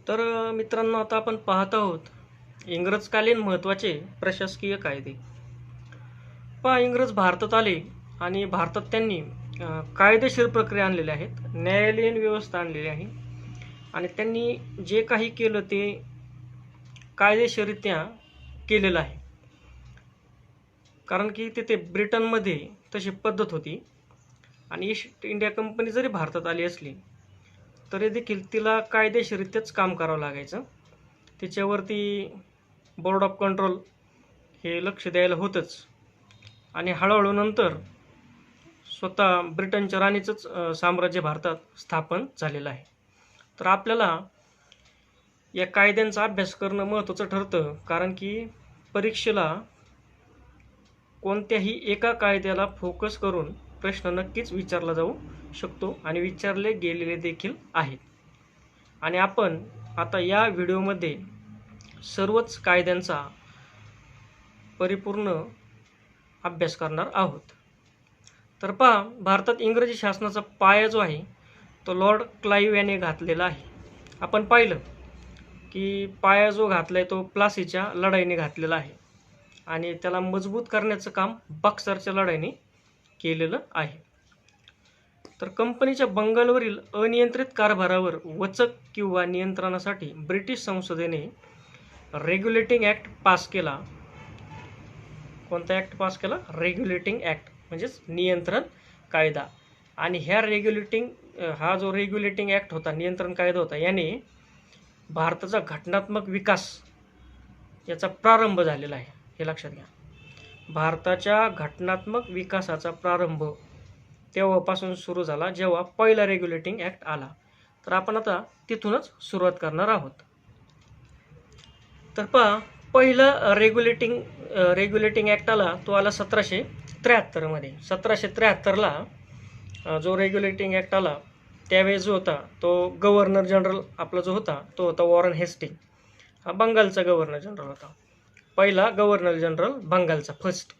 तर मित्रांनो, आता आपण पाहत आहोत इंग्रजकालीन महत्त्वाचे प्रशासकीय कायदे. इंग्रज भारतात आले आणि भारतात त्यांनी कायदेशीर प्रक्रिया आणलेल्या आहेत, न्यायालयीन व्यवस्था आणलेली आहे आणि त्यांनी जे काही केलं ते कायदेशीररित्या केलेलं आहे. कारण की तिथे ब्रिटनमध्ये तशी पद्धत होती आणि ईस्ट इंडिया कंपनी जरी भारतात आली असली तरी देखील तिला कायदेशीररित्याच काम करावं लागायचं. तिच्यावरती बोर्ड ऑफ कंट्रोल हे लक्ष द्यायला होतंच आणि हळूहळू नंतर स्वतः ब्रिटनच्या राणीचंच साम्राज्य भारतात स्थापन झालेलं आहे. तर आपल्याला या कायद्यांचा अभ्यास करणं महत्त्वाचं ठरतं, कारण की परीक्षेला कोणत्याही एका कायद्याला फोकस करून प्रश्न नक्कीच विचारला जाऊ शकतो आणि विचारले गेलेले देखील आहेत. आणि आपण आता या व्हिडिओमध्ये सर्वच कायद्यांचा परिपूर्ण अभ्यास करणार आहोत. तर भारतात इंग्रजी शासनाचा पाया जो आहे तो लॉर्ड क्लाइव्ह याने घातलेला आहे. आपण पाहिलं की पाया जो घातलाय तो प्लासीच्या लढाईने घातलेला आहे आणि त्याला मजबूत करण्याचं काम बक्सरच्या लढाईने केलेलं आहे. तर कंपनीच्या बंगालवरील अनियंत्रित कारभारावर वचक किंवा नियंत्रणासाठी ब्रिटिश संसदेने रेग्युलेटिंग ॲक्ट पास केला. कोणता ॲक्ट पास केला? रेग्युलेटिंग ॲक्ट म्हणजेच नियंत्रण कायदा. आणि हा जो रेग्युलेटिंग ॲक्ट होता, नियंत्रण कायदा होता, याने भारताचा घटनात्मक विकास याचा प्रारंभ झालेला आहे, हे लक्षात घ्या. भारताच्या घटनात्मक विकासाचा प्रारंभ तेव्हापासून सुरू झाला जेव्हा पहिला रेग्युलेटिंग ॲक्ट आला. तर आपण आता तिथूनच सुरुवात करणार आहोत. तर पहिला रेग्युलेटिंग ॲक्ट आला तो आला 1773 मध्ये. 1773ला जो रेग्युलेटिंग ॲक्ट आला त्यावेळेस जो होता तो गव्हर्नर जनरल आपला जो होता तो होता वॉरन हेस्टिंग. हा बंगालचा गव्हर्नर जनरल होता, पहिला गव्हर्नर जनरल बंगालचा, फर्स्ट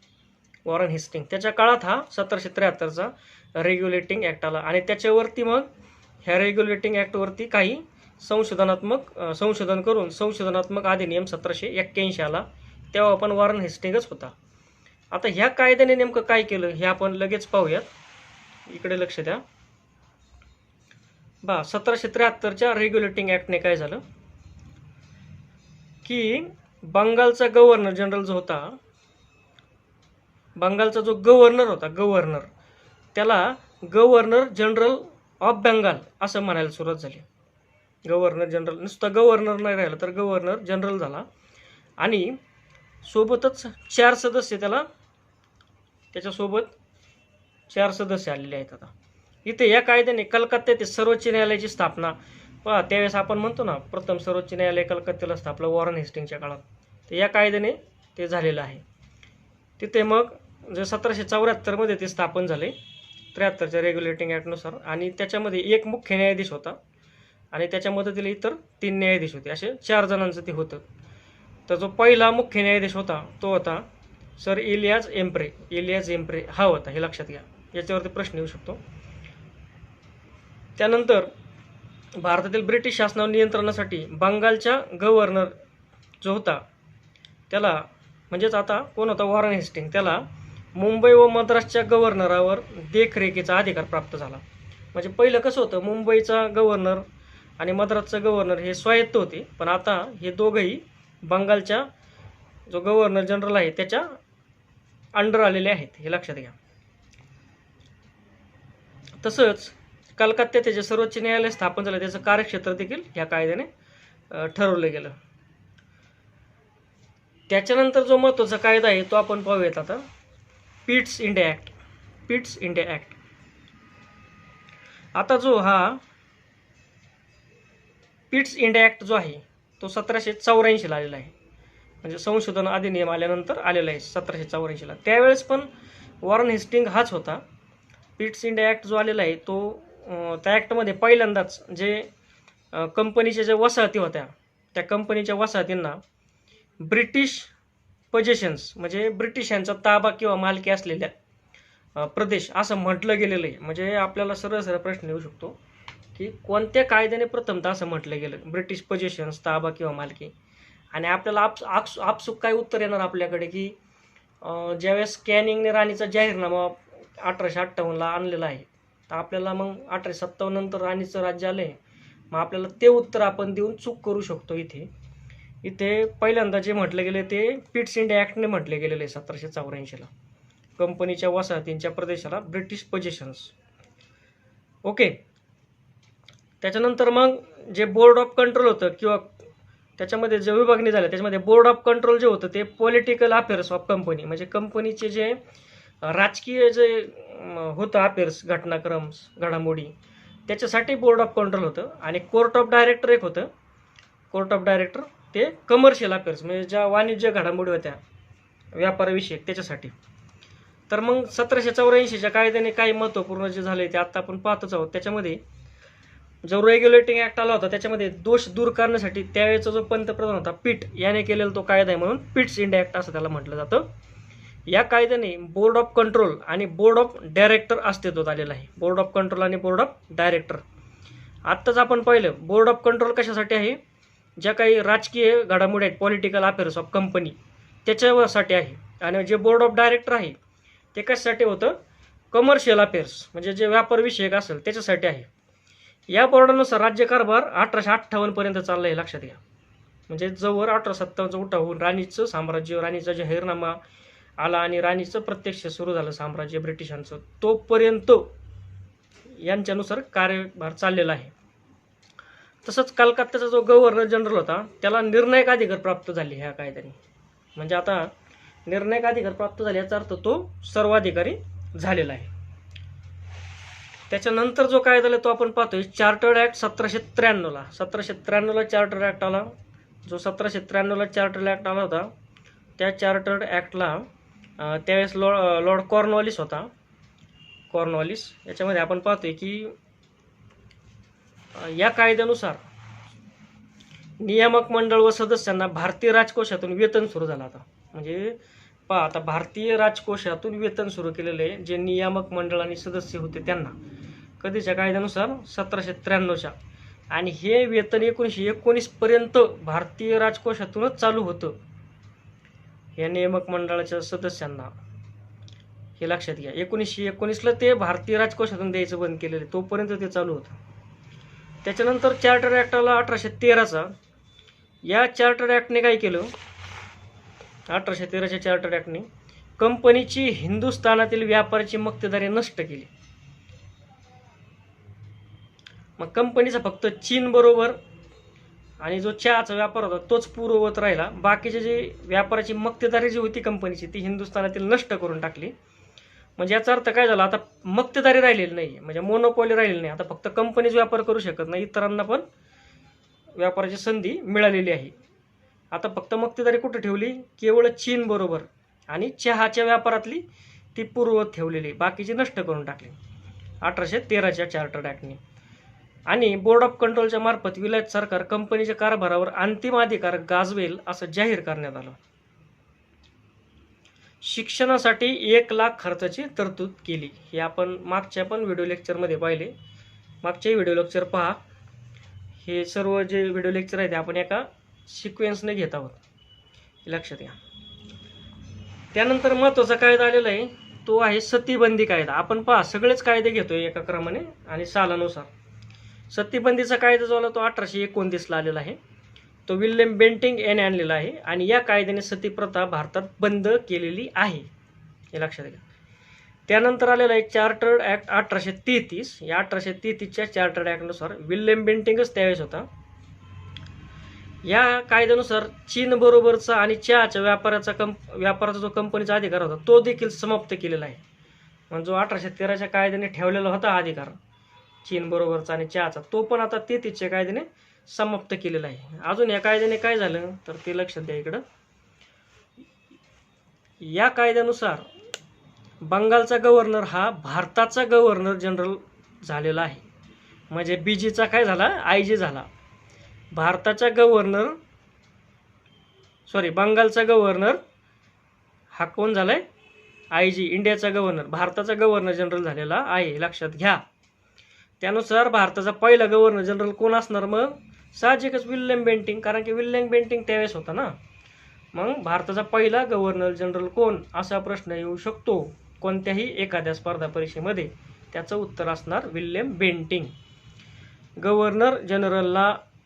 वॉरन हेस्टिंग. त्याच्या काळात हा 1773चा रेग्युलेटिंग ॲक्ट आला आणि त्याच्यावरती मग ह्या रेग्युलेटिंग ॲक्टवरती काही संशोधन करून संशोधनात्मक अधिनियम 1781 आला. तेव्हा आपण वॉरन हेस्टिंगच होता. आता ह्या कायद्याने नेमकं काय केलं हे आपण लगेच पाहूयात. इकडे लक्ष द्या. 1773च्या रेग्युलेटिंग ॲक्टने काय झालं की बंगालचा गव्हर्नर जनरल जो होता, बंगालचा जो गव्हर्नर त्याला गव्हर्नर जनरल ऑफ बंगाल असं म्हणायला सुरुवात झाली. गव्हर्नर जनरल, नुसता गव्हर्नर नाही राहिला तर गव्हर्नर जनरल झाला आणि सोबतच 4 सदस्य त्याच्यासोबत 4 सदस्य आलेले आहेत. आता इथे या कायद्याने कलकत्ता येथे सर्वोच्च न्यायालयाची स्थापना, त्यावेळेस आपण म्हणतो ना प्रथम सर्वोच्च न्यायालय कलकत्त्याला स्थापलं वॉरन हेस्टिंगच्या काळात, तर या कायद्याने ते झालेलं आहे. तिथे मग जे 1774 मध्ये ते स्थापन झाले 73च्या रेग्युलेटिंग ॲक्टनुसार. आणि त्याच्यामध्ये एक मुख्य न्यायाधीश होता आणि त्याच्या मदतीला इतर 3 न्यायाधीश होते, असे 4 जणांचं ते होतं. तर जो पहिला मुख्य न्यायाधीश होता तो होता सर इलियास एम्प्रे हा होता, हे लक्षात घ्या. याच्यावरती प्रश्न येऊ शकतो. त्यानंतर भारतातील ब्रिटिश शासनावर नियंत्रणासाठी बंगालच्या गव्हर्नर जो होता त्याला, म्हणजेच आता कोण होता, वॉरन हेस्टिंग, त्याला मुंबई व मद्रासच्या गव्हर्नरावर देखरेखीचा अधिकार प्राप्त झाला. म्हणजे पहिलं कसं होतं, मुंबईचा गव्हर्नर आणि मद्रासचा गव्हर्नर हे स्वायत्त होते, पण आता हे दोघंही बंगालच्या जो गव्हर्नर जनरल आहे त्याच्या अंडर आलेले आहेत, हे लक्षात घ्या. तसंच कलकत्त्यात जे सर्वोच्च न्यायालय स्थापन झालं त्याचं कार्यक्षेत्र देखील या कायद्याने ठरवलं गेलं. त्याच्यानंतर जो महत्त्वाचा कायदा आहे तो आपण पाहूयात आता, पिट्स इंडिया ॲक्ट. आता जो पिट्स इंडिया ॲक्ट जो आहे तो 1784 आलेला आहे, म्हणजे संशोधन अधिनियम आल्यानंतर आलेला आहे 1784ला. त्यावेळेस पण वॉरन हेस्टिंग हाच होता. पिट्स इंडिया ॲक्ट जो आलेला आहे तो त्या ॲक्टमध्ये पहिल्यांदाच जे कंपनीच्या ज्या वसाहती होत्या त्या कंपनीच्या वसाहतींना ब्रिटिश पजेशन्स म्हणजे ब्रिटिशांचा ताबा किंवा मालकी असलेल्या प्रदेश असं म्हटलं गेलेलं आहे. म्हणजे आपल्याला सरळ प्रश्न येऊ शकतो की कोणत्या कायद्याने प्रथमतः असं म्हटलं गेलं, ब्रिटिश पोझिशन्स, ताबा किंवा मालकी. आणि आपल्याला आपसुक काय उत्तर येणार आपल्याकडे की ज्यावेळेस कॅनिंगने राणीचा जाहीरनामा 1858ला आणलेला आहे, तर आपल्याला मग 1857 नंतर राणीचं राज्य आलं आहे. मग आपल्याला ते उत्तर आपण देऊन चूक करू शकतो. इथे पहिल्यांदा जे म्हटलं गेले ते पिट्स इंडिया ॲक्टने म्हटले गेलेले आहे 1784ला. कंपनीच्या वसाहतींच्या प्रदेशाला ब्रिटिश पोझिशन्स. ओके. त्याच्यानंतर मग जे बोर्ड ऑफ कंट्रोल होतं किंवा त्याच्यामध्ये जे विभागणी झालं त्याच्यामध्ये बोर्ड ऑफ कंट्रोल जे होतं ते पॉलिटिकल अफेअर्स ऑफ कंपनी, म्हणजे कंपनीचे जे राजकीय जे होतं अफेअर्स, घडामोडी, त्याच्यासाठी बोर्ड ऑफ कंट्रोल होतं. आणि कोर्ट ऑफ डायरेक्टर एक होतं. कोर्ट ऑफ डायरेक्टर ते कमर्शियल अफेअर्स, म्हणजे ज्या वाणिज्य घडामोडी होत्या व्यापाराविषयक त्याच्यासाठी. तर मग 1784च्या कायद्याने काही महत्त्वपूर्ण जे झाले ते आता आपण पाहतच आहोत. त्याच्यामध्ये जो रेग्युलेटिंग ॲक्ट आला होता त्याच्यामध्ये दोष दूर करण्यासाठी त्यावेळेचा जो पंतप्रधान होता पिट याने केलेला तो कायदा आहे, म्हणून पिट्स इंडिया ॲक्ट असं त्याला म्हटलं जातं. या कायद्याने बोर्ड ऑफ कंट्रोल आणि बोर्ड ऑफ डायरेक्टर अस्तित्वात आलेलं आहे. बोर्ड ऑफ कंट्रोल आणि बोर्ड ऑफ डायरेक्टर. आत्ताच आपण पाहिलं बोर्ड ऑफ कंट्रोल कशासाठी आहे, ज्या काही राजकीय घडामोडी आहेत, पॉलिटिकल अफेअर्स ऑफ कंपनी, त्याच्यासाठी आहे. आणि जे बोर्ड ऑफ डायरेक्टर आहे ते कशासाठी होतं, कमर्शियल अफेअर्स, म्हणजे जे व्यापारविषयक असेल त्याच्यासाठी आहे. या बोर्डानुसार राज्यकारभार 1858पर्यंत चाललं आहे, लक्षात घ्या. म्हणजे जवळ 1857चा उठाव होऊन राणीचं साम्राज्य, राणीचा जाहीरनामा आला आणि राणीचं प्रत्यक्ष सुरू झालं साम्राज्य ब्रिटिशांचं, तोपर्यंत यांच्यानुसार कार्यभार चाललेला आहे. तसंच कलकत्त्याचा जो गव्हर्नर जनरल होता त्याला निर्णायक अधिकार प्राप्त झाले ह्या कायद्याने. म्हणजे आता निर्णायक अधिकार प्राप्त झाले याचा अर्थ तो सर्वाधिकारी झालेला आहे. त्याच्यानंतर जो कायदा आला तो आपण पाहतोय चार्टर्ड ॲक्ट 1793ला. 1793ला चार्टर्ड ॲक्ट आला. जो 1793ला चार्टर्ड ॲक्ट आला होता त्या चार्टर्ड ॲक्टला त्यावेळेस लॉर्ड कॉर्नवॉलिस होता. कॉर्नवॉलिस याच्यामध्ये आपण पाहतोय की या कायद्यानुसार नियामक मंडळ व सदस्यांना भारतीय राजकोषातून वेतन सुरू झालं आता. म्हणजे पहा, आता भारतीय राजकोषातून वेतन सुरू केलेले जे नियामक मंडळ आणि सदस्य होते त्यांना कधीच्या कायद्यानुसार 1793च्या. आणि हे वेतन 1919 पर्यंत भारतीय राजकोषातूनच चालू होतं या नियामक मंडळाच्या सदस्यांना, हे लक्षात घ्या. 1919ला ते भारतीय राजकोषातून द्यायचं बंद केलेलं, तोपर्यंत ते चालू होतं. त्याच्यानंतर चार्टर्ड ॲक्ट आला 1813चा. या चार्टर्ड ॲक्टने काय केलं, 1813च्या चार्टर्ड ॲक्टने कंपनीची हिंदुस्थानातील व्यापाराची मक्तेदारी नष्ट केली. मग कंपनीचा फक्त चीन बरोबर आणि जो चहाचा व्यापार होता तोच पूर्ववत राहिला. बाकीचे जे व्यापाराची मक्तेदारी जी होती कंपनीची ती हिंदुस्थानातील नष्ट करून टाकली. म्हणजे याचा अर्थ काय झाला, आता मक्तेदारी राहिलेली नाही, म्हणजे मोनोपॉली राहिलेली नाही. आता फक्त कंपनीच व्यापार करू शकत नाही, इतरांना पण व्यापाराची संधी मिळालेली आहे. आता फक्त मक्तेदारी कुठे ठेवली, केवळ चीन बरोबर आणि चहाच्या व्यापारातली ती पूर्ववत ठेवलेली, बाकीची नष्ट करून टाकली 1813च्या चार्टर्ड ॲक्टने. आणि बोर्ड ऑफ कंट्रोलच्या मार्फत विलायत सरकार कंपनीच्या कारभारावर अंतिम अधिकार गाजवेल असं जाहीर करण्यात आलं. शिक्षणासाठी 1 लाख खर्चाची तरतूद केली. हे आपण मागच्या पण व्हिडिओ लेक्चरमध्ये पाहिले. मागचे व्हिडिओ लेक्चर पहा. हे सर्व जे व्हिडिओ लेक्चर आहेत ते आपण एका सिक्वेन्सने घेत आहोत, लक्षात घ्या. त्यानंतर महत्त्वाचा कायदा आलेला आहे तो आहे सतीबंदी कायदा. आपण पहा सगळेच कायदे घेतोय एका क्रमाने आणि सालानुसार. सतीबंदीचा कायदा जो आला तो 1829ला आलेला आहे. तो विल्यम बेंटिंग याने आणलेला आहे आणि या कायद्याने सती प्रथा भारतात बंद केलेली आहे, हे लक्षात घ्या. त्यानंतर आलेला आहे चार्टर्ड ॲक्ट 1833. या 1833च्या चार्टर्ड ॲक्टनुसार विल्यम बेंटिंगच त्यावेळेस होता. या कायद्यानुसार चीन बरोबरचा आणि चहाच्या व्यापाराचा जो कंपनीचा अधिकार होता तो देखील समाप्त केलेला आहे. म्हणजे जो 1813च्या कायद्याने ठेवलेला होता अधिकार चीन बरोबरचा आणि चहाचा, तो पण आता 33च्या कायद्याने समाप्त केलेला आहे. अजून या कायद्याने काय झालं तर ते लक्षात द्या इकडं. या कायद्यानुसार बंगालचा गव्हर्नर हा भारताचा गव्हर्नर जनरल झालेला आहे. म्हणजे बीजीचा काय झाला, आयजी झाला. बंगालचा गव्हर्नर हा कोण झालाय, आयजी. इंडियाचा गव्हर्नर, भारताचा गव्हर्नर जनरल झालेला आहे, लक्षात घ्या. त्यानुसार भारताचा पहिला गव्हर्नर जनरल कोण असणार? मग साहजिकच विल्यम बेंटिंक, कारण की विल्यम बेंटिंक त्यावेळेस होता ना. मग भारताचा पहिला गव्हर्नर जनरल कोण असा प्रश्न येऊ शकतो कोणत्याही एखाद्या स्पर्धा परीक्षेमध्ये. त्याचं उत्तर असणार विल्यम बेंटिंक. गव्हर्नर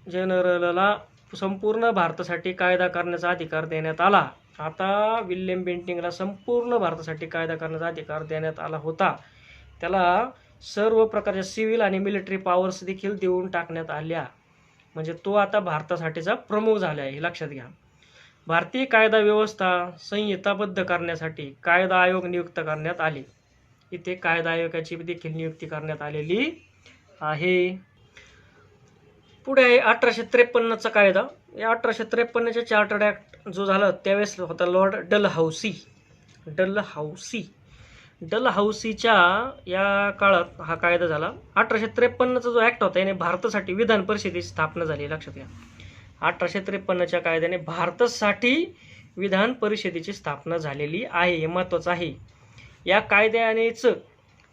जनरलला संपूर्ण भारतासाठी कायदा करण्याचा अधिकार देण्यात आला. आता विल्यम बेंटिंकला संपूर्ण भारतासाठी कायदा करण्याचा अधिकार देण्यात आला होता. त्याला सर्व प्रकारच्या सिव्हिल आणि मिलिटरी पॉवर्स देखील देऊन टाकण्यात आल्या. म्हणजे तो आता भारतासाठीचा प्रमुख झाला आहे, हे लक्षात घ्या. भारतीय कायदा व्यवस्था संहिताबद्ध करण्यासाठी कायदा आयोग नियुक्त करण्यात आले. इथे कायदा आयोगाची देखील नियुक्ती करण्यात आलेली आहे. पुढे आहे 1853चा कायदा. या 1853च्या चार्टर्ड ॲक्ट जो झाला त्यावेळेस होता लॉर्ड डलहौसीच्या या काळात हा कायदा झाला. 1853चा जो ॲक्ट होता याने भारतासाठी विधान परिषदेची स्थापना झाली, लक्षात घ्या. 1853च्या कायद्याने भारतासाठी विधान परिषदेची स्थापना झालेली आहे, हे महत्त्वाचं आहे. या कायद्यानेच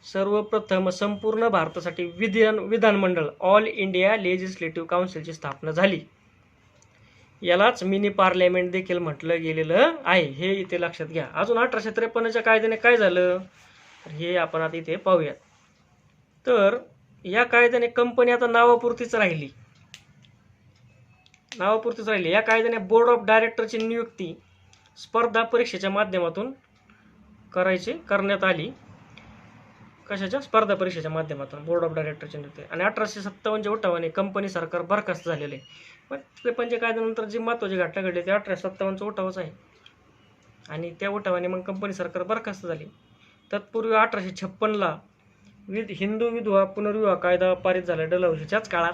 सर्वप्रथम संपूर्ण भारतासाठी विधानमंडळ ऑल इंडिया लेजिस्लेटिव्ह काउन्सिलची स्थापना झाली. यालाच मिनी पार्लमेंट देखील म्हटलं गेलेलं आहे, हे इथे लक्षात घ्या. अजून 1853च्या कायद्याने काय झालं तर हे आपण आता इथे पाहूयात. तर या कायद्याने कंपनी आता नावापुरतीच राहिली. या कायद्याने बोर्ड ऑफ डायरेक्टरची नियुक्ती स्पर्धा परीक्षेच्या माध्यमातून करण्यात आली. कशाच्या? स्पर्धा परीक्षेच्या माध्यमातून बोर्ड ऑफ डायरेक्टरची नियुक्ती. आणि 1857च्या उठावाने कंपनी सरकार बरखास्त झालेले. पण 53 कायद्यानंतर जी महत्त्वाची घटना घडली ते 1857चा उठावच आहे. आणि त्या उठावाने मग कंपनी सरकार बरखास्त झाली. तत्पूर्वी 1856ला हिंदू विधवा पुनर्विवाह कायदा पारित झाला डलहौसीच्याच काळात.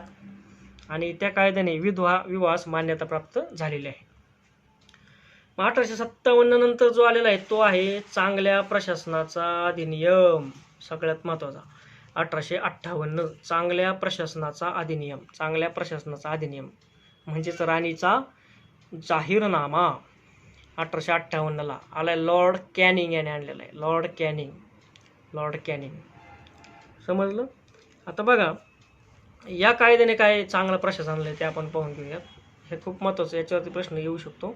आणि त्या कायद्याने विवाहास मान्यता प्राप्त झालेली आहे. मग 1857 नंतर जो आलेला आहे तो आहे चांगल्या प्रशासनाचा अधिनियम. सगळ्यात महत्त्वाचा 1858 चांगल्या प्रशासनाचा अधिनियम म्हणजेच राणीचा जाहीरनामा 1858ला आलाय. लॉर्ड कॅनिंग याने आणलेला आहे. लॉर्ड कॅनिंग समजलं. आता बघा या कायद्याने काय चांगलं प्रशासन आणलं ते आपण पाहून घेऊयात. हे खूप महत्त्वाचं, याच्यावरती प्रश्न येऊ शकतो.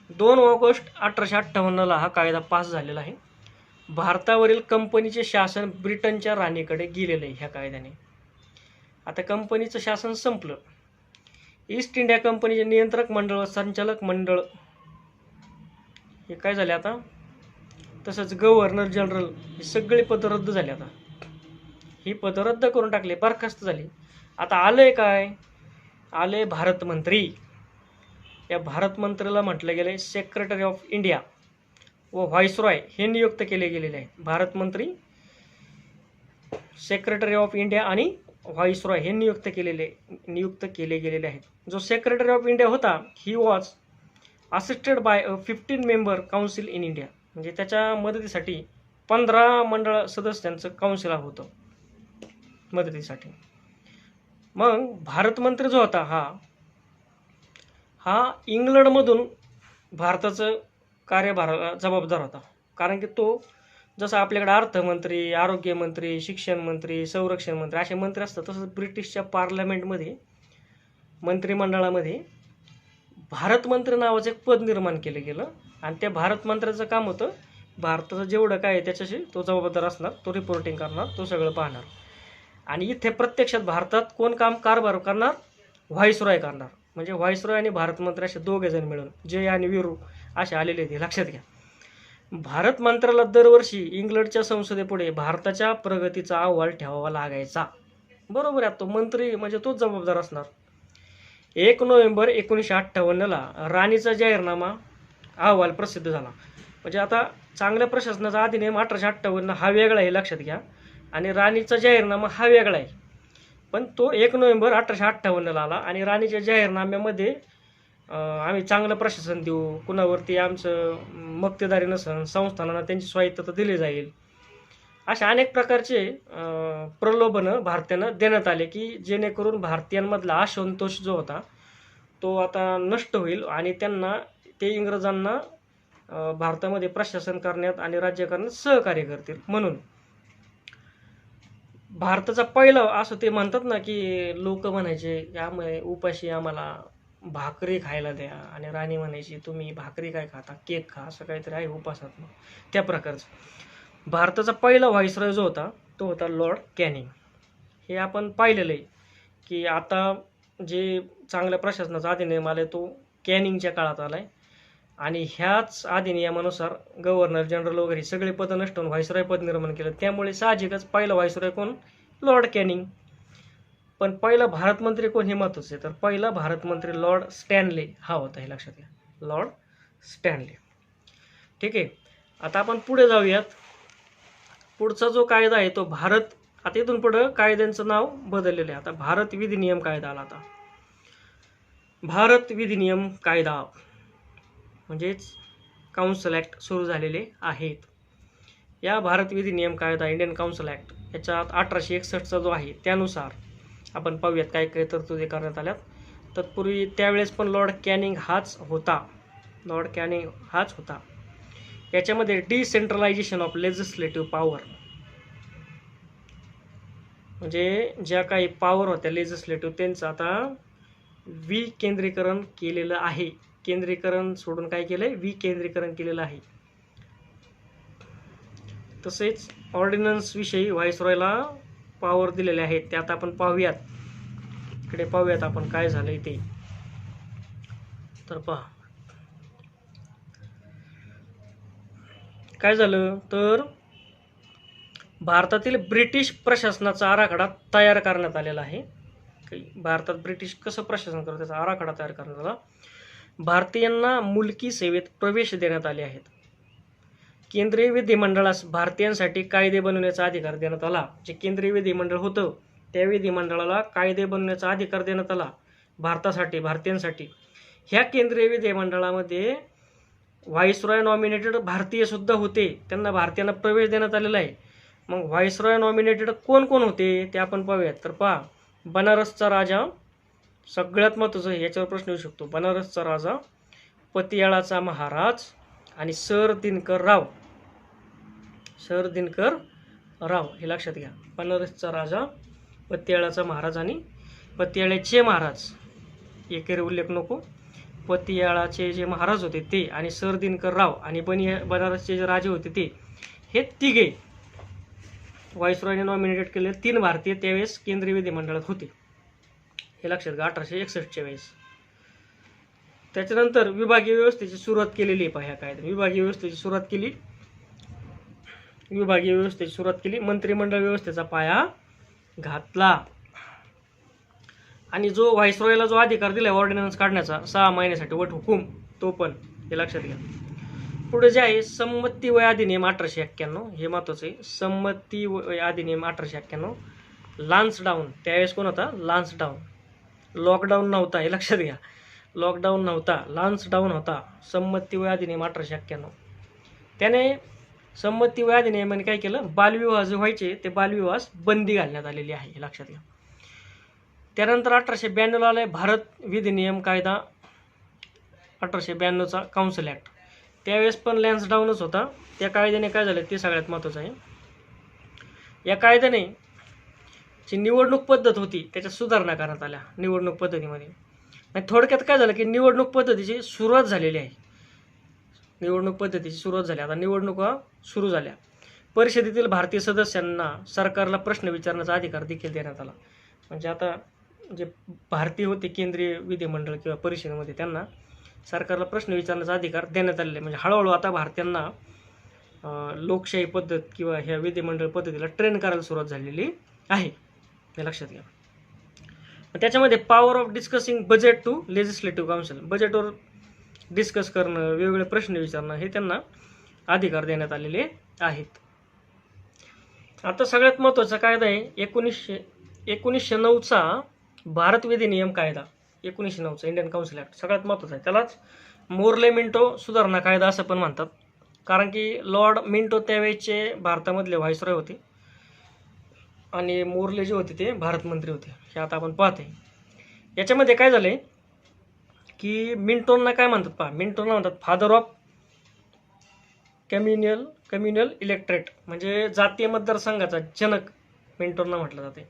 2 ऑगस्ट 1858ला हा कायदा पास झालेला आहे. भारतावरील कंपनीचे शासन ब्रिटनच्या राणीकडे गेलेलं आहे ह्या कायद्याने. आता कंपनीचं शासन संपलं. ईस्ट इंडिया कंपनीचे नियंत्रक मंडळ व संचालक मंडळ हे काय झाले आता. तसंच गव्हर्नर जनरल ही सगळी पदं रद्द झाली. आता ही पदं रद्द करून टाकली, बरखास्त झाली. आता आलंय काय? आले भारत मंत्री. या भारत मंत्र्याला म्हटलं गेलं सेक्रेटरी ऑफ इंडिया व व्हाईसरॉय हे नियुक्त केले गेलेले आहेत. भारत मंत्री, सेक्रेटरी ऑफ इंडिया आणि व्हाईसरॉय हे नियुक्त केले गेलेले आहेत. जो सेक्रेटरी ऑफ इंडिया होता he was assisted by 15 member council in India. म्हणजे त्याच्या मदतीसाठी 15 मंडळ सदस्यांचं काउन्सिल होतं मदतीसाठी. मग भारत मंत्री जो होता हा इंग्लंडमधून भारताचं कार्यभाराला जबाबदार होता. कारण की तो जसं आपल्याकडे अर्थमंत्री, आरोग्यमंत्री, शिक्षण मंत्री, संरक्षण मंत्री असे मंत्री असतात, तसंच ब्रिटिशच्या पार्लमेंटमध्ये मंत्रिमंडळामध्ये भारत मंत्री नावाचं एक पद निर्माण केलं गेलं. आणि त्या भारत मंत्र्याचं काम होतं भारताचं जेवढं काय आहे त्याच्याशी तो जबाबदार असणार, तो रिपोर्टिंग करणार, तो सगळं पाहणार. आणि इथे प्रत्यक्षात भारतात कोण कारभार करणार? व्हाईसरॉय करणार. म्हणजे व्हाईसरॉय आणि भारत मंत्री असे दोघे जण मिळून जय आणि वीरू असे आलेले ते लक्षात घ्या. भारत मंत्र्याला दरवर्षी इंग्लंडच्या संसदेपुढे भारताच्या प्रगतीचा अहवाल ठेवावा लागायचा. बरोबर आहे, तो मंत्री म्हणजे तोच जबाबदार असणार. 1 नोव्हेंबर 1958ला राणीचा जाहीरनामा अहवाल प्रसिद्ध झाला. म्हणजे आता चांगल्या प्रशासनाचा अधिनियम 1858 हा वेगळा आहे, लक्षात घ्या. आणि राणीचा जाहीरनामा हा वेगळा आहे. पण तो 1 नोव्हेंबर 1858ला आला. आणि राणीच्या जाहीरनाम्यामध्ये आम्ही चांगलं प्रशासन देऊ, कुणावरती आमचं मक्तेदारी नसन, संस्थानांना त्यांची स्वायत्तता दिली जाईल, अशा अनेक प्रकारचे प्रलोभनं भारतीयांना देण्यात आले की जेणेकरून भारतीयांमधला असंतोष जो होता तो आता नष्ट होईल आणि ते इंग्रजांना भारतामध्ये प्रशासन करण्यात आणि राज्य करण्यात सहकार्य करतील. म्हणून भारताचा पहिला असं ते म्हणतात ना, की लोक म्हणायचे यामुळे उपाशी आम्हाला भाकरी खायला द्या, आणि राणी म्हणायची तुम्ही भाकरी काय खाता, केक खा, असं काहीतरी आहे उपासात. त्या प्रकारचं भारताचा पहिला व्हाईसरॉय जो होता तो होता लॉर्ड कॅनिंग. हे आपण पाहिलेलं आहे की आता जे चांगल्या प्रशासनाचा अधिनियम आला तो कॅनिंगच्या काळात आला आहे, आणि ह्याच अधिनियमानुसार गव्हर्नर जनरल वगैरे सगळे पदं नष्ट होऊन व्हाईसरॉय पद निर्माण केलं. त्यामुळे साहजिकच पहिला व्हाईसरॉय कोण? Lord Canning. पण पहिला भारतमंत्री कोण हे महत्त्वाचं आहे, तर पहिला भारतमंत्री लॉर्ड स्टॅनले हा होता, हे लक्षात घ्या, लॉर्ड स्टॅनले. ठीक आहे, आता आपण पुढे जाऊयात. पुढचा जो कायदा आहे तो भारत, आता इथून पुढं कायद्यांचं नाव बदललेलं आहे. आता भारत विधिनियम कायदा आला. आता भारत विधिनियम कायदा म्हणजेच काउन्सिल ॲक्ट सुरू झालेले आहेत. या भारत विधिनियम कायदा इंडियन काउन्सिल ॲक्ट याच्यात 1861चा जो आहे त्यानुसार आपण पाहूयात काय काय तरतुदी करण्यात आल्यात. तत्पूर्वी त्यावेळेस पण लॉर्ड कॅनिंग हाच होता. लॉर्ड कॅनिंग हाच होता. याच्यामध्ये डिसेंट्रलायझेशन ऑफ लेजिस्लेटिव्ह पॉवर, म्हणजे ज्या काही पॉवर होत्या लेजिस्लेटिव्ह त्यांचं आता विकेंद्रीकरण केलेलं आहे. केंद्रीकरण सोडून काय केलंय? विकेंद्रीकरण केलेलं आहे. तसेच ऑर्डिनन्स विषयी व्हाईसरॉयला पॉवर दिलेले आहेत. ते आता आपण पाहूयात. इकडे पाहूयात आपण काय झालंय ते. तर पहा काय झालं, तर भारतातील ब्रिटिश प्रशासनाचा आराखडा तयार करण्यात आलेला आहे. भारतात ब्रिटिश कसं प्रशासन करतात त्याचा आराखडा तयार करण्यात आला. भारतीयांना मुलकी सेवेत प्रवेश देण्यात आले आहेत. केंद्रीय विधिमंडळास भारतीयांसाठी कायदे बनवण्याचा अधिकार देण्यात आला. जे केंद्रीय विधिमंडळ होतं त्या विधिमंडळाला कायदे बनवण्याचा अधिकार देण्यात आला भारतासाठी, भारतीयांसाठी. ह्या केंद्रीय विधिमंडळामध्ये व्हाईसरॉय नॉमिनेटेड भारतीय सुद्धा होते, त्यांना भारतीयांना प्रवेश देण्यात आलेला आहे. मग व्हाईसरॉय नॉमिनेटेड कोण कोण होते ते आपण पाहूयात. तर पहा, बनारसचा राजा सगळ्यात महत्त्वाचं, याच्यावर प्रश्न येऊ शकतो. बनारसचा राजा, पतियाळाचा महाराज आणि सर दिनकर राव. सर दिनकर राव हे लक्षात घ्या. बनारसचा राजा, पतियाळाचा महाराज आणि पतियाळ्याचे महाराज, एकेरी उल्लेख नको. पतियाळाचे जे महाराज होते ते आणि सर दिनकर राव आणि बनारसचे जे राजे होते ते, हे तिघे व्हाईसरॉयने नॉमिनेटेड केले. 3 भारतीय त्यावेळेस केंद्रीय विधिमंडळात होते, हे लक्षात घ्या. 1861च्या वेळेस. त्याच्यानंतर विभागीय व्यवस्थेची सुरुवात केलेली आहे. पहा ह्या कायद्याने विभागीय व्यवस्थेची सुरुवात केली. विभागीय व्यवस्थेची सुरुवात केली. मंत्रिमंडळ व्यवस्थेचा पाया घातला. आणि जो व्हाईसरॉयला जो अधिकार दिला ऑर्डिनन्स काढण्याचा 6 महिन्यासाठी वट हुकूम, तो पण हे लक्षात घ्या. पुढे जे आहे संमती वय अधिनियम 1891, हे महत्वाचं आहे. संमती वय अधिनियम 1891. लान्सडाऊन त्यावेळेस कोण होता? लान्सडाऊन. लॉकडाऊन नव्हता, हे लक्षात घ्या. लॉकडाऊन नव्हता, लान्सडाऊन होता. संमती वय अधिनियम 1891. त्याने संमती वय अधिनियमाने काय केलं? बालविवाह जे व्हायचे ते बालविवाहास बंदी घालण्यात आलेली आहे, हे लक्षात घ्या. त्यानंतर 1892ला आलाय भारत विधिनियम कायदा, 1892चा काउन्सिल ॲक्ट. त्यावेळेस पण लॅन्सडाऊनच होता. त्या कायद्याने काय झालं ते सगळ्यात महत्त्वाचं आहे. या कायद्याने जी निवडणूक पद्धत होती त्याच्यात सुधारणा करण्यात आल्या निवडणूक पद्धतीमध्ये. आणि थोडक्यात काय झालं की निवडणूक पद्धतीची सुरुवात झालेली आहे. निवडणूक पद्धतीची सुरुवात झाली. आता निवडणुका सुरू झाल्या. परिषदेतील भारतीय सदस्यांना सरकारला प्रश्न विचारण्याचा अधिकार देखील देण्यात आला. म्हणजे आता जे भारतीय होते केंद्रीय विधिमंडळ किंवा परिषदेमध्ये त्यांना सरकारला प्रश्न विचारण्याचा अधिकार देण्यात आलेला आहे. म्हणजे हळूहळू आता भारतीयांना लोकशाही पद्धत किंवा ह्या विधिमंडळ पद्धतीला ट्रेन करायला सुरुवात झालेली आहे, हे लक्षात घ्या. त्याच्यामध्ये power of discussing budget to legislative council, बजेटवर डिस्कस करणं, वेगवेगळे प्रश्न विचारणं, हे त्यांना अधिकार देण्यात आलेले आहेत. आता सगळ्यात महत्त्वाचा कायदा आहे 1909चा भारत विधिनियम कायदा. 1909चा इंडियन काउन्सिल ॲक्ट सगळ्यात महत्त्वाचा आहे. त्यालाच मोर्ले मिंटो सुधारणा कायदा असं पण म्हणतात, कारण की लॉर्ड मिंटो त्यावेळेचे भारतामधले व्हाईसरॉय होते आणि मोर्ले जे होते ते भारतमंत्री होते. हे आता आपण पाहते. याच्यामध्ये काय झालंय की मिंटोंना काय म्हणतात पहा, मिंटोंना म्हणतात फादर ऑफ कम्युनल इलेक्ट्रेट, म्हणजे जातीय मतदारसंघाचा जनक मिंटोरना म्हटलं जाते.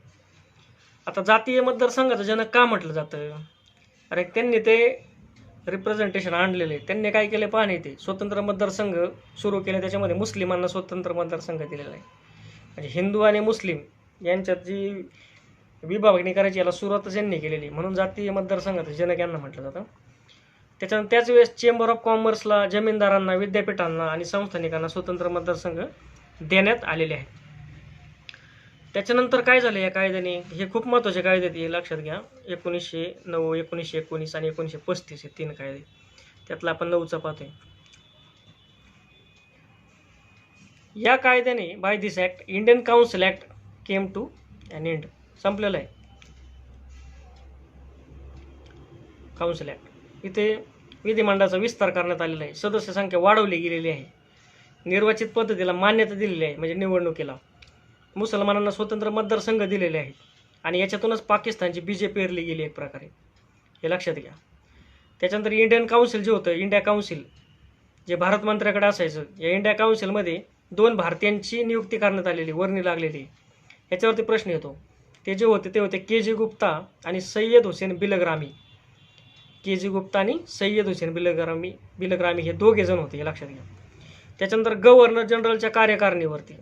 आता जातीय मतदारसंघाचं जनक का म्हटलं जातं? अरे त्यांनी ते रिप्रेझेंटेशन आणलेले, त्यांनी काय केले पाहणे, ते स्वतंत्र मतदारसंघ सुरू केले, त्याच्यामध्ये मुस्लिमांना स्वतंत्र मतदारसंघ दिलेला आहे. म्हणजे हिंदू आणि मुस्लिम यांच्यात जी विभागणी करायची याला सुरुवातच यांनी केलेली, म्हणून जातीय मतदारसंघाचं जनक यांना म्हटलं जातं. त्याच्यानंतर त्याच वेळेस चेंबर ऑफ कॉमर्सला, जमीनदारांना, विद्यापीठांना आणि संस्थानिकांना स्वतंत्र मतदारसंघ देण्यात आलेले आहेत. त्याच्यानंतर काय झालं या कायद्याने, हे खूप महत्त्वाचे कायदे आहेत, हे लक्षात घ्या. 1909, 1919 आणि 1935 हे 3 कायदे. त्यातला आपण 9चा पाहतोय. या कायद्याने by this act Indian council act came to an end. संपलेलं आहे काउन्सिल ॲक्ट. इथे विधिमंडळाचा विस्तार करण्यात आलेला आहे, सदस्य संख्या वाढवली गेलेली आहे, निर्वाचित पद्धतीला मान्यता दिलेली आहे, म्हणजे निवडणुकीला मुसलमानांना स्वतंत्र मतदारसंघ दिलेले आहेत, आणि याच्यातूनच पाकिस्तानची बीजे पेरली गेली एक प्रकारे, हे लक्षात घ्या. त्याच्यानंतर इंडियन काउन्सिल जे होतं, इंडिया काउन्सिल जे भारत मंत्र्याकडे असायचं, या इंडिया काउन्सिलमध्ये 2 भारतीयांची नियुक्ती करण्यात आलेली, वर्णी लागलेली. याच्यावरती प्रश्न येतो. ते जे होते ते होते के जी गुप्ता आणि सय्यद हुसेन बिलग्रामी. के जी गुप्ता आणि सय्यद हुसेन बिलग्रामी हे 2 जण होते, हे लक्षात घ्या. त्याच्यानंतर गव्हर्नर जनरलच्या कार्यकारिणीवरती,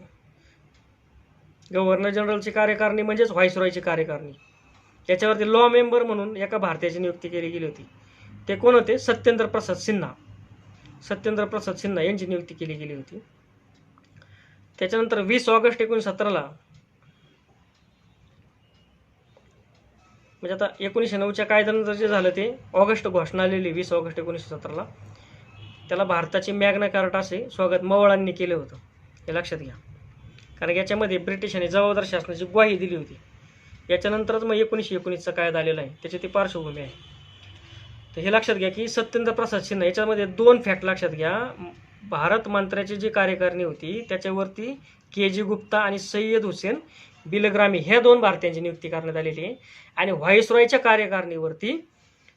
गव्हर्नर जनरलची कार्यकारिणी म्हणजेच व्हाईसरॉयची कार्यकारिणी, याच्यावरती लॉ मेंबर म्हणून एका भारतीयाची नियुक्ती केली गेली होती. ते कोण होते? सत्येंद्र प्रसाद सिन्हा. सत्येंद्र प्रसाद सिन्हा यांची नियुक्ती केली गेली होती. त्याच्यानंतर 20 ऑगस्ट 1917ला, म्हणजे आता 1909च्या कायद्यानंतर जे झालं ते ऑगस्ट घोषणा आलेली 20 ऑगस्ट 1917ला, त्याला भारताची मॅग्ना कार्टा असे स्वागत मवाळांनी केलं होतं, हे लक्षात घ्या. कारण याच्यामध्ये ब्रिटिशांनी जबाबदार शासनाची ग्वाही दिली होती. याच्यानंतरच मग 1919चा कायदा आलेला आहे, त्याची ती पार्श्वभूमी आहे. तर हे लक्षात घ्या की सत्येंद्र प्रसाद सिन्हा, याच्यामध्ये 2 फॅक्ट लक्षात घ्या. भारत मंत्र्याची जी कार्यकारिणी होती त्याच्यावरती के जी गुप्ता आणि सय्यद हुसेन बिलग्रामी ह्या 2 भारतीयांची नियुक्ती करण्यात आलेली आहे, आणि व्हाईसरॉयच्या कार्यकारिणीवरती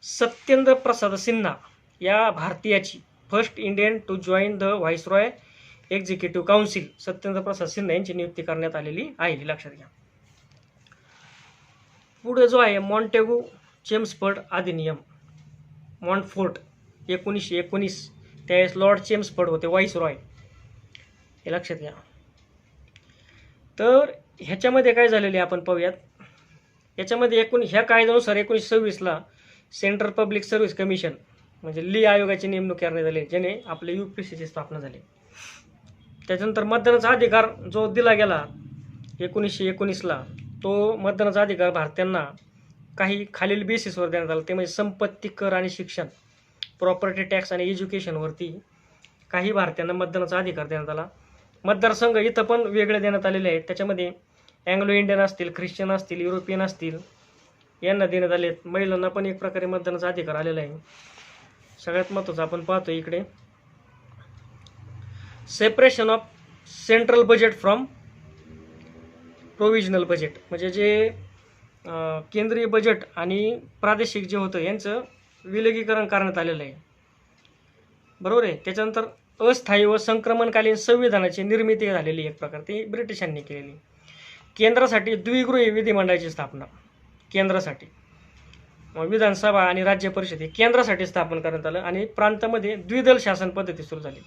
सत्येंद्र प्रसाद सिन्हा या भारतीयाची, first Indian to join the viceroy executive council, Satyendra Prasad Sinha यांची नियुक्ती करण्यात आलेली आहे, लक्षात घ्या. पुढे जो आहे मॉन्टेगू चेम्सफोर्ड अधिनियम, मॉन्टफोर्ट 1919, त्यावेळेस लॉर्ड चेम्सफोर्ड होते व्हाईसरॉय, हे लक्षात घ्या. तर ह्याच्यामध्ये काय झालेले आपण पाहूयात. याच्यामध्ये ह्या कायद्यानुसार 1926ला सेंट्रल पब्लिक सर्व्हिस कमिशन म्हणजे ली आयोगाची नेमणूक करण्यात आली, ज्याने आपले UPSCची स्थापना झाली. त्याच्यानंतर मतदानाचा अधिकार जो दिला गेला 1919ला, तो मतदानाचा अधिकार भारतीयांना काही खालील बेसिसवर देण्यात आला. ते म्हणजे संपत्ती कर आणि शिक्षण, प्रॉपर्टी टॅक्स आणि एज्युकेशनवरती काही भारतीयांना मतदानाचा अधिकार देण्यात आला. मतदारसंघ इथं पण वेगळे देण्यात आलेले आहेत. त्याच्यामध्ये अँग्लो इंडियन असतील, ख्रिश्चन असतील, युरोपियन असतील, यांना देण्यात आले. महिलांना पण एक प्रकारे मतदानाचा अधिकार आलेला आहे. सगळ्यात महत्त्वाचं आपण पाहतो इकडे, separation of central budget from provisional budget, म्हणजे जे केंद्रीय बजेट आणि प्रादेशिक जे होतं यांचं विलगीकरण करण्यात आलेलं आहे, बरोबर आहे. त्याच्यानंतर अस्थायी व संक्रमणकालीन संविधानाची निर्मिती झालेली एक प्रकार, ती ब्रिटिशांनी केलेली. केंद्रासाठी द्विगृही विधिमंडळाची स्थापना, केंद्रासाठी विधानसभा आणि राज्य परिषद हे केंद्रासाठी स्थापन करण्यात आलं, आणि प्रांतामध्ये द्विदल शासन पद्धती सुरू झाली.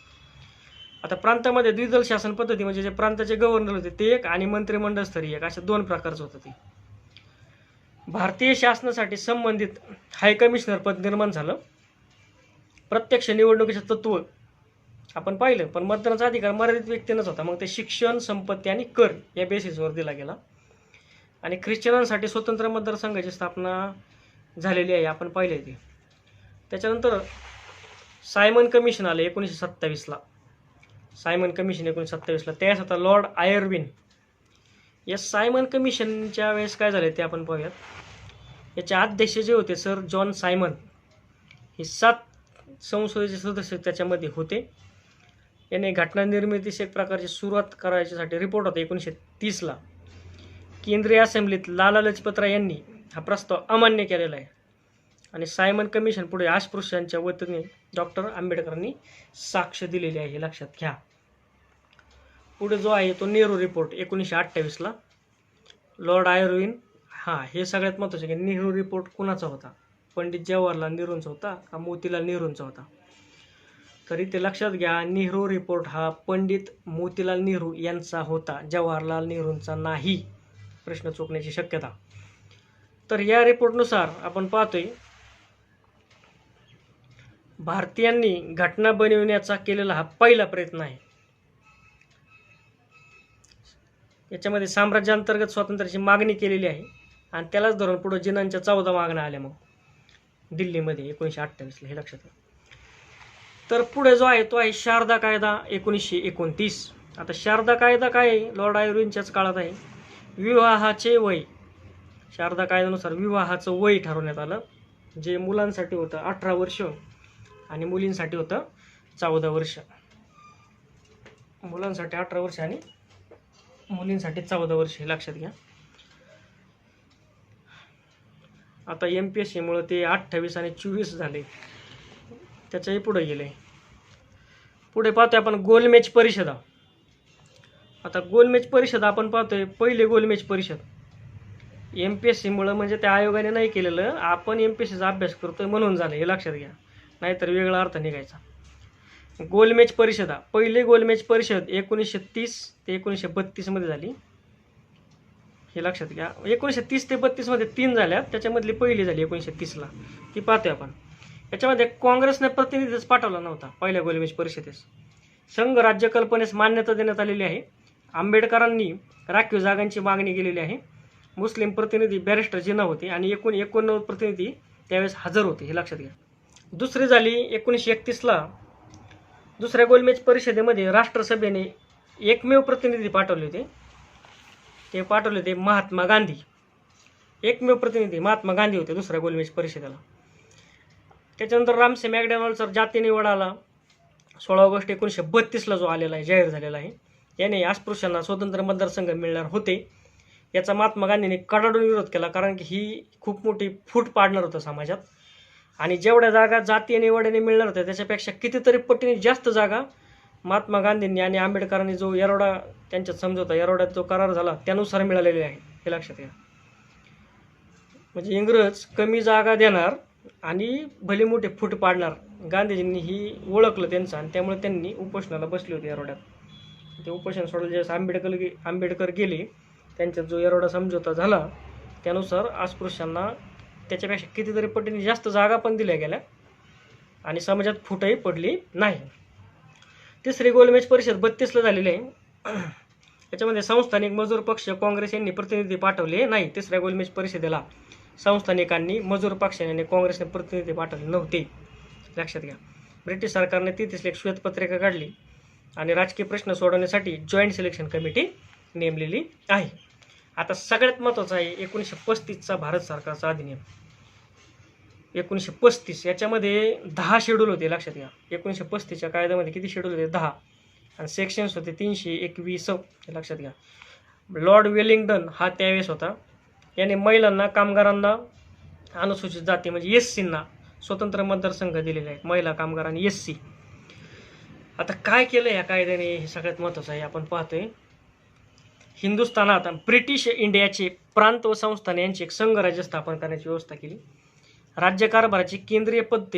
आता प्रांतामध्ये द्विदल शासन पद्धती म्हणजे जे प्रांताचे गव्हर्नर होते ते एक, आणि मंत्रिमंडळ स्तरीय एक, अशा 2 प्रकारचं होतं ते. भारतीय शासनासाठी संबंधित हायकमिशनर पद निर्माण झालं. प्रत्यक्ष निवडणुकीचं तत्त्व आपण पाहिलं, पण मतदानाचा अधिकार मर्यादित व्यक्तींनाच होता. मग ते शिक्षण, संपत्ती आणि कर या बेसिसवर दिला गेला. आणि ख्रिश्चनांसाठी स्वतंत्र मतदारसंघाची स्थापना झालेली आहे, आपण पाहिले ते. त्याच्यानंतर सायमन कमिशन आलं 1927ला, सायमन कमिशन 1927ला, त्यावेळेस होता लॉर्ड आयर्विन. या सायमन कमिशनच्या वेळेस काय झाले ते आपण पाहूयात. याचे अध्यक्ष जे होते सर जॉन सायमन, हे 7 संसदेचे सदस्य त्याच्यामध्ये होते. याने घटना निर्मितीस एक प्रकारची सुरुवात करायच्यासाठी रिपोर्ट होता 1930ला. केंद्रीय असेंब्लीत लाला लजपतराय यांनी हा प्रस्ताव अमान्य केलेला आहे, आणि सायमन कमिशन पुढे अस्पृश्यांच्या वतीने डॉक्टर आंबेडकरांनी साक्ष दिलेली आहे, हे लक्षात घ्या. पुढे जो आहे तो नेहरू रिपोर्ट 1928ला. लॉर्ड आयर्विन, हां हे सगळ्यात महत्त्वाचं की नेहरू रिपोर्ट कुणाचा होता? पंडित जवाहरलाल नेहरूंचा होता का मोतीलाल नेहरूंचा होता? तर इथे लक्षात घ्या, नेहरू रिपोर्ट हा पंडित मोतीलाल नेहरू यांचा होता, जवाहरलाल नेहरूंचा नाही. प्रश्न चुकण्याची शक्यता. तर या रिपोर्टनुसार आपण पाहतोय भारतीयांनी घटना बनविण्याचा केलेला हा पहिला प्रयत्न आहे. याच्यामध्ये साम्राज्याअंतर्गत स्वातंत्र्याची मागणी केलेली आहे आणि त्यालाच धरून पुढे जिनांच्या 14 मागण्या आल्या मग दिल्लीमध्ये 1928ला, हे लक्षात घ्या. तर पुढे जो आहे तो आहे शारदा कायदा 1929. आता शारदा कायदा काय आहे? लॉर्ड आयर्विनच्याच काळात आहे. विवाहाचे वय, शारदा कायद्यानुसार विवाहाचं वय ठरवण्यात आलं, जे मुलांसाठी होतं 18 वर्ष आणि मुलींसाठी होतं 14 वर्ष. मुलांसाठी 18 वर्ष आणि मुलींसाठी 14 वर्ष, हे लक्षात घ्या. आता MPSC मुळे ते 28 आणि 24 झाले, त्याच्याही पुढे गेले. पुढे पाहतोय आपण गोलमेज परिषदा. आता गोलमेज परिषद आपण पाहतोय, पहिले गोलमेज परिषद MPSC मुळे म्हणजे त्या आयोगाने नाही केलेलं, आपण MPSCचा अभ्यास करतोय म्हणून झालं, हे लक्षात घ्या, नाहीतर वेगळा अर्थ निघायचा. गोलमेज परिषदा, पहिले गोलमेज परिषद 1930 ते 1932 मध्ये झाली, हे लक्षात घ्या. 1930 ते 32 मध्ये 3 झाल्या, त्याच्यामधली पहिली झाली 1930ला, ती पाहतोय आपण. याच्यामध्ये काँग्रेसने प्रतिनिधीच पाठवला नव्हता पहिल्या गोलमेज परिषदेस. संघ राज्य कल्पनेस मान्यता देण्यात आलेली आहे. आंबेडकरांनी राखीव जागांची मागणी केलेली आहे. मुस्लिम प्रतिनिधी बॅरिस्टर जिना होते आणि 89 प्रतिनिधी त्यावेळेस हजर होते, हे लक्षात घ्या. दुसरी झाली 1931ला. दुसऱ्या गोलमेज परिषदेमध्ये राष्ट्रसभेने एकमेव प्रतिनिधी पाठवले होते, ते पाठवले होते महात्मा गांधी. एकमेव प्रतिनिधी महात्मा गांधी होते दुसऱ्या गोलमेज परिषदेला. त्याच्यानंतर रामसे मॅकडॉनल्डचा जाती निवड आला 16 ऑगस्ट 1932ला, जो आलेला आहे, जाहीर झालेला आहे. याने अस्पृश्यांना स्वतंत्र मतदारसंघ मिळणार होते. याचा महात्मा गांधींनी कडाडून विरोध केला, कारण की ही खूप मोठी फूट पाडणार होतं समाजात. आणि जेवढ्या जागा जातीय निवडीने मिळणार होत्या त्याच्यापेक्षा कितीतरी पटीने जास्त जागा महात्मा गांधींनी आणि आंबेडकरांनी जो येरवडा त्यांच्यात समझोता, येरवड्यात जो करार झाला त्यानुसार मिळालेले आहे, हे लक्षात घ्या. म्हणजे इंग्रज कमी जागा देणार आणि भली मोठे फूट पाडणार. गांधीजींनी ही ओळखलं त्यांचं आणि त्यामुळे त्यांनी उपोषणाला बसले होते येरवड्यात. ते उपोषण सोडलं ज्यावेळेस आंबेडकर गेले, त्यांच्यात जो येरवडा समझोता झाला त्यानुसार अस्पृश्यांना त्याच्यापेक्षा कितीतरी पटीने जास्त जागा पण दिल्या गेल्या आणि समाजात फूटही पडली नाही. तिसरी गोलमेज परिषद 32ला झालेली आहे. याच्यामध्ये संस्थानिक मजूर पक्ष, काँग्रेस यांनी प्रतिनिधी पाठवले नाही. तिसऱ्या गोलमेज परिषदेला संस्थानिकांनी, मजूर पक्षाने आणि काँग्रेसने प्रतिनिधी पाठवले नव्हते, लक्षात घ्या. ब्रिटिश सरकारने 33 एक श्वेतपत्रिका काढली आणि राजकीय प्रश्न सोडवण्यासाठी जॉईंट सिलेक्शन कमिटी नेमलेली आहे. आता सगळ्यात महत्त्वाचं आहे 1935चा भारत सरकारचा अधिनियम 1935. याच्यामध्ये 10 शेड्यूल होते, लक्षात घ्या. 1935च्या कायद्यामध्ये किती शेड्यूल होते? 10, आणि सेक्शन्स होते 321, हे लक्षात घ्या. लॉर्ड वेलिंग्टन हा त्यावेळेस होता. याने महिलांना, कामगारांना, अनुसूचित जाती म्हणजे SCना स्वतंत्र मतदारसंघ दिलेले आहेत, महिला, कामगार आणि SC. आता काय केलं या कायद्याने, हे सगळ्यात महत्त्वाचं आहे. आपण पाहतोय हिंदुस्थानात ब्रिटिश इंडियाचे प्रांत व संस्थाने यांची एक संघराज्य स्थापन करण्याची व्यवस्था केली. राज्यकारभाराची केंद्रीय पद्धत,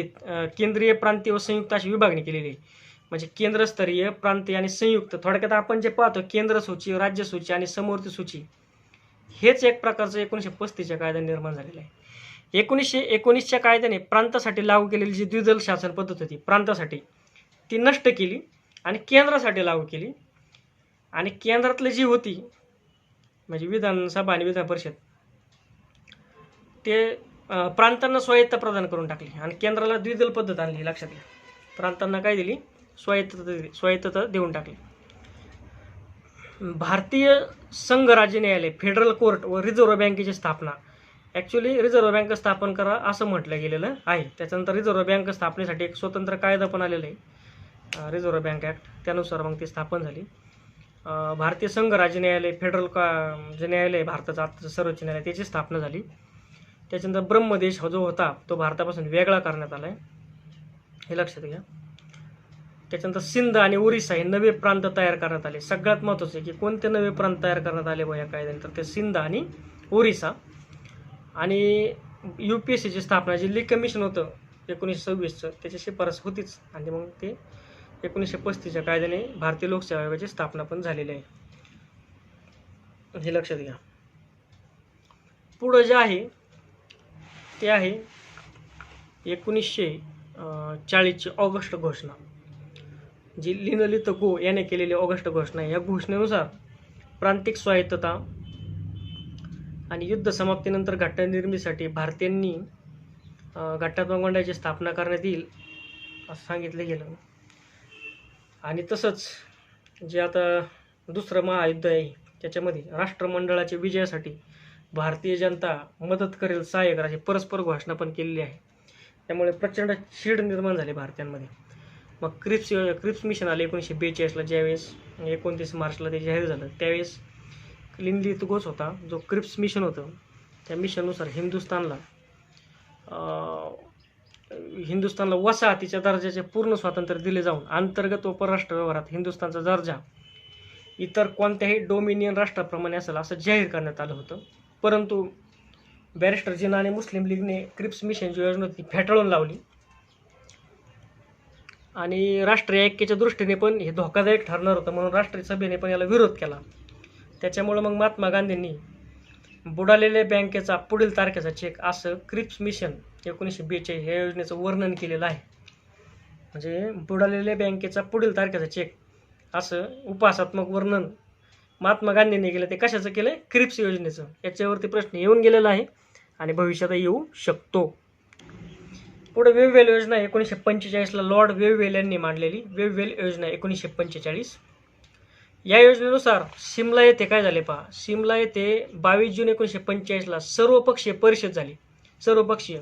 केंद्रीय, प्रांतीय व संयुक्त अशी विभागणी केलेली आहे. म्हणजे केंद्रस्तरीय, प्रांतीय आणि संयुक्त. थोडक्यात आपण जे पाहतो केंद्र सूची, राज्य सूची आणि समवर्ती सूची, हेच एक प्रकारचं 1935च्या कायद्याने निर्माण झालेलं आहे. 1919च्या कायद्याने प्रांतासाठी लागू केलेली जी द्विदल शासन पद्धत होती प्रांतासाठी, ती नष्ट केली आणि केंद्रासाठी लागू केली. आणि केंद्रातली जी होती म्हणजे विधानसभा आणि विधान परिषद, ते प्रांतांना स्वायत्ता प्रदान करून टाकली आणि केंद्राला द्विदल पद्धत आणली, लक्षात घ्या. प्रांतांना काय दिली? स्वायत्तता देऊन टाकली. भारतीय संघ राज्य न्यायालय, फेडरल कोर्ट व रिझर्व्ह बँकेची स्थापना. ॲक्च्युली रिझर्व्ह बँक स्थापन करा असं म्हटलं गेलेलं आहे. त्याच्यानंतर रिझर्व्ह बँक स्थापनेसाठी एक स्वतंत्र कायदा पण आलेला आहे, रिझर्व्ह बँक ॲक्ट, त्यानुसार मग ती स्थापन झाली. भारतीय संघ राज्य न्यायालय, फेडरल जे न्यायालय आहे भारताचं आत्ताचं सर्वोच्च न्यायालय, त्याची स्थापना झाली. त्याच्यानंतर ब्रह्मदेश जो होता तो भारतापासून वेगळा करण्यात आला आहे, हे लक्षात घ्या. त्याच्यानंतर सिंध आणि ओरिसा हे नवे प्रांत तयार करण्यात आले. सगळ्यात महत्त्वाचं आहे की कोणते नवे प्रांत तयार करण्यात आले बा या कायद्यानंतर, ते सिंध आणि ओरिसा. आणि UPSCची स्थापना, जे लीग कमिशन होतं 1926चं, त्याची शिफारस होतीच. आणि मग ते 1935च्या कायद्याने भारतीय लोकसेवा आयोगाची स्थापना पण झालेली आहे, हे लक्षात घ्या. पुढं जे आहे ते आहे 1940ची ऑगस्ट घोषणा, जी लिनलित गो याने केलेली ऑगस्ट घोषणा आहे. या घोषणेनुसार प्रांतिक स्वायत्तता आणि युद्ध समाप्तीनंतर घटना निर्मितीसाठी भारतीयांनी घटनात्मक मंडळाची स्थापना करण्यात येईल असं सांगितलं गेलं. आणि तसंच जे आता दुसरं महायुद्ध आहे त्याच्यामध्ये राष्ट्रमंडळाच्या विजयासाठी भारतीय जनता मदत करेल, सहाय्य करेल, अशी परस्पर घोषणा पण केलेली आहे. त्यामुळे प्रचंड चीड निर्माण झाली भारतीयांमध्ये. मग क्रिप्स मिशन आले 1942ला, ज्यावेळेस 29 मार्चला ते जाहीर झालं. त्यावेळेस लिनलित गोच होता, जो क्रिप्स मिशन होतं त्या मिशननुसार हिंदुस्थानला वसाहतीच्या दर्जाचे पूर्ण स्वातंत्र्य दिले जाऊन अंतर्गत व परराष्ट्र व्यवहारात हिंदुस्थानचा दर्जा इतर कोणत्याही डोमिनियन राष्ट्राप्रमाणे असेल असं जाहीर करण्यात आलं होतं. परंतु बॅरिस्टर जिना आणि मुस्लिम लीगने क्रिप्स मिशनची योजना ती फेटाळून लावली आणि राष्ट्रीय ऐक्याच्या दृष्टीने पण हे धोकादायक ठरणार होतं, म्हणून राष्ट्रीय सभेने पण याला विरोध केला. त्याच्यामुळं मग महात्मा गांधींनी बुडालेल्या बँकेचा पुढील तारखेचा चेक असं क्रिप्स मिशन 1942 या योजनेचं वर्णन केलेलं आहे. म्हणजे बुडालेल्या बँकेचा पुढील तारखेचा चेक असं उपहासात्मक वर्णन महात्मा गांधींनी केलं. ते कशाचं केलं? क्रिप्स योजनेचं. याच्यावरती प्रश्न येऊन गेलेला आहे आणि भविष्यात येऊ शकतो. पुढे वेव्हवेल योजना 1945ला लॉर्ड वेव्हवेल यांनी मांडलेली वेव्हवेल योजना 1945. या योजनेनुसार शिमला येथे काय झाले पहा, शिमला येथे 22 जून 1945ला सर्वपक्षीय परिषद झाली. सर्वपक्षीय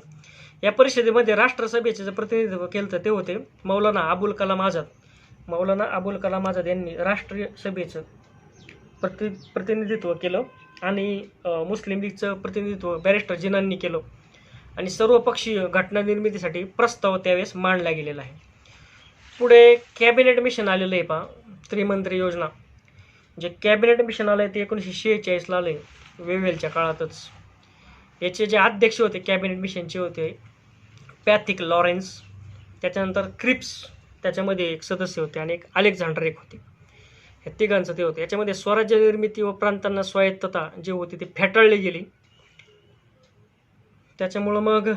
या परिषदेमध्ये राष्ट्रसभेचे जे प्रतिनिधित्व केलं ते होते मौलाना अबुल कलाम आझाद. मौलाना अबुल कलाम आझाद यांनी राष्ट्रीय सभेचं प्रतिनिधित्व केलं आणि मुस्लिम लीगचं प्रतिनिधित्व बॅरिस्टर जिनांनी केलं आणि सर्वपक्षीय घटना निर्मितीसाठी प्रस्ताव त्यावेळेस मांडला गेलेला आहे. पुढे कॅबिनेट मिशन आलेलं आहे पहा, त्रिमंत्री योजना. जे कॅबिनेट मिशन आलं आहे ते 1946ला आलं आहे, वेव्हवेलच्या काळातच. याचे जे अध्यक्ष होते कॅबिनेट मिशनचे होते पॅथिक लॉरेन्स, त्याच्यानंतर क्रिप्स त्याच्यामध्ये एक सदस्य होते आणि एक अलेक्झांडर एक होते. हे तिघांचं ते होते. याच्यामध्ये स्वराज्य निर्मिती व प्रांतांना स्वायत्तता जी होती ती फेटाळली गेली. त्याच्यामुळं मग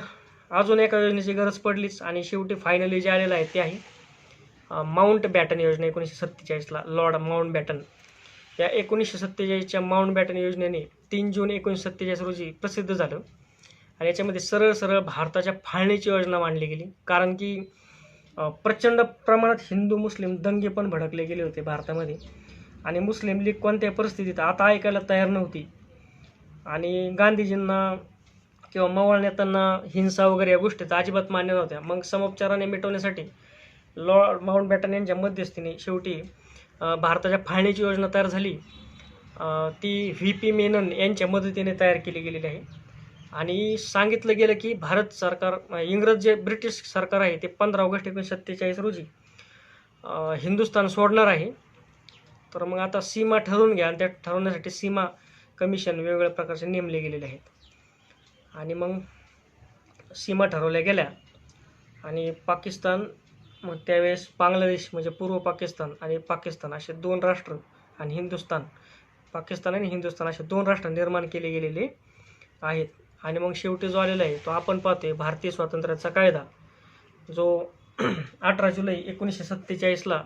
अजून एका योजनेची गरज पडलीच आणि शेवटी फायनली जे आलेलं आहे ते आहे माउंट बॅटन योजना 1947ला, लॉर्ड माउंट बॅटन. या 1947च्या माउंट बॅटन योजनेने 3 जून 1947 रोजी प्रसिद्ध झालं आणि याच्यामध्ये सरळ सरळ भारताच्या फाळणीची योजना मांडली गेली. कारण की प्रचंड प्रमाणात हिंदू मुस्लिम दंगे पण भडकले गेले होते भारतामध्ये आणि मुस्लिम लीग कोणत्याही परिस्थितीत आता ऐकायला तयार नव्हती आणि गांधीजींना किंवा मवाळ नेत्यांना हिंसा वगैरे या गोष्टी तर अजिबात मान्य नव्हत्या. मग समोपचाराने मिटवण्यासाठी लॉर्ड माउंट बॅटन यांच्या मध्यस्थीने शेवटी भारताच्या फाळणीची योजना तयार झाली. ती VP मेनन यांच्या मदतीने तयार केली गेलेली आहे आणि सांगितलं गेलं की भारत सरकार, इंग्रज जे ब्रिटिश सरकार आहे ते 15 ऑगस्ट 1947 रोजी हिंदुस्थान सोडणार आहे. तर मग आता सीमा ठरवून घ्या आणि त्या ठरवण्यासाठी सीमा कमिशन वेगवेगळ्या प्रकारचे नेमले गेलेले आहेत आणि मग सीमा ठरवल्या गेल्या आणि पाकिस्तान, मग त्यावेळेस बांगलादेश म्हणजे पूर्व पाकिस्तान आणि पाकिस्तान असे 2 राष्ट्र आणि हिंदुस्थान, पाकिस्तान आणि हिंदुस्थान असे 2 राष्ट्र निर्माण केले गेलेले आहेत. आणि मग शेवटी जो आलेला आहे तो आपण पाहतोय भारतीय स्वातंत्र्याचा कायदा, जो 18 जुलै 1947ला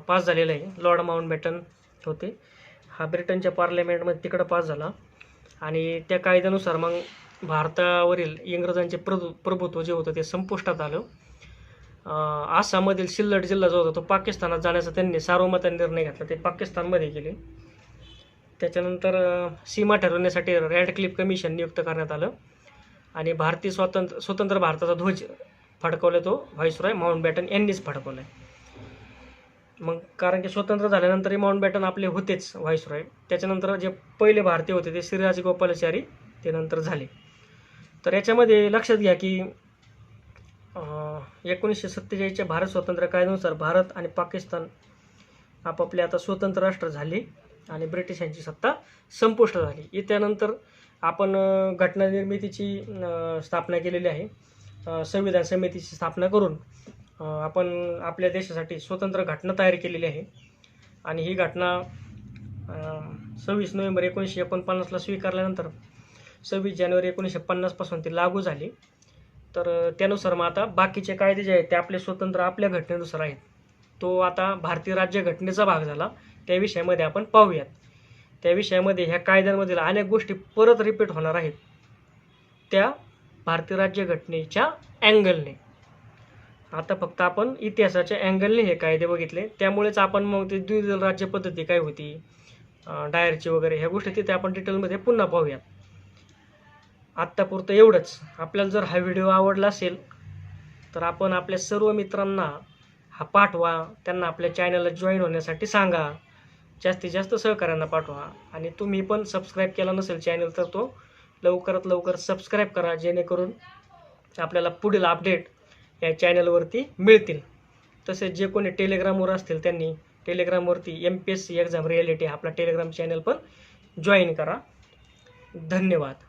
पास झालेला आहे. लॉर्ड माउंट बॅटन होते. हा ब्रिटनच्या पार्लमेंटमध्ये तिकडं पास झाला आणि त्या कायद्यानुसार मग भारतावरील इंग्रजांचे प्रभुत्व जे होतं ते संपुष्टात आलं. आसाममधील सिल्लड जिल्हा जो होता तो पाकिस्तानात जाण्याचा त्यांनी सार्वमताने निर्णय घेतला, ते पाकिस्तानमध्ये गेले. त्याच्यानंतर सीमा ठरवण्यासाठी रॅडक्लिफ कमिशन नियुक्त करण्यात आलं आणि भारतीय स्वतंत्र भारताचा ध्वज फडकवला तो व्हाईसरॉय माउंट बॅटन यांनीच फडकवला. मग कारण की स्वतंत्र झाल्यानंतरही माउंट बॅटन आपले होतेच व्हाईसरॉय. त्याच्यानंतर जे पहिले भारतीय होते ते श्रीराज गोपालाचारी ते नंतर झाले. तर याच्यामध्ये लक्षात घ्या की 1947च्या भारत स्वातंत्र्य कायद्यानुसार भारत आणि पाकिस्तान आपापले आता स्वतंत्र राष्ट्र झाले आणि ब्रिटिशांची सत्ता संपुष्ट झाली. त्यानंतर आपण घटना निर्मितीची स्थापना केलेली आहे. संविधान समितीची स्थापना करून आपण आपल्या देशासाठी स्वतंत्र घटना तयार केलेली आहे आणि ही घटना 26 नोव्हेंबर 1949ला स्वीकारल्यानंतर 26 जानेवारी 1950 पासून ती लागू झाली. तर त्यानुसार मग आता बाकीचे कायदे जे आहेत ते आपले स्वतंत्र आपल्या घटनेनुसार आहेत. तो आता भारतीय राज्यघटनेचा भाग झाला. त्या विषयामध्ये आपण पाहूयात. त्या विषयामध्ये ह्या कायद्यांमधील अनेक गोष्टी परत रिपीट होणार आहेत, त्या भारतीय राज्यघटनेच्या अँगलने. आता फक्त आपण इतिहासाच्या अँगलने हे कायदे बघितले, त्यामुळेच आपण मग ते द्विदल राज्य पद्धती काय होती, डायरची वगैरे ह्या गोष्टी तिथे आपण डिटेलमध्ये पुन्हा पाहूयात. आत्तापुरतं एवढंच. आपल्याला जर हा व्हिडिओ आवडला असेल तर आपण आपल्या सर्व मित्रांना हा पाठवा, त्यांना आपल्या चॅनलला जॉईन होण्यासाठी सांगा, जास्तीत जास्त सहकार्यांना पाठवा. आणि तुम्ही पण सबस्क्राईब केला नसेल चॅनल तर तो लवकरात लवकर सबस्क्राईब करा, जेणेकरून आपल्याला पुढील अपडेट या चॅनलवरती मिळतील. तसेच जे कोणी टेलिग्रामवर असतील त्यांनी टेलिग्रामवरती MPSC एक्झाम रिॲलिटी आपला टेलिग्राम चॅनल पण जॉईन करा. धन्यवाद.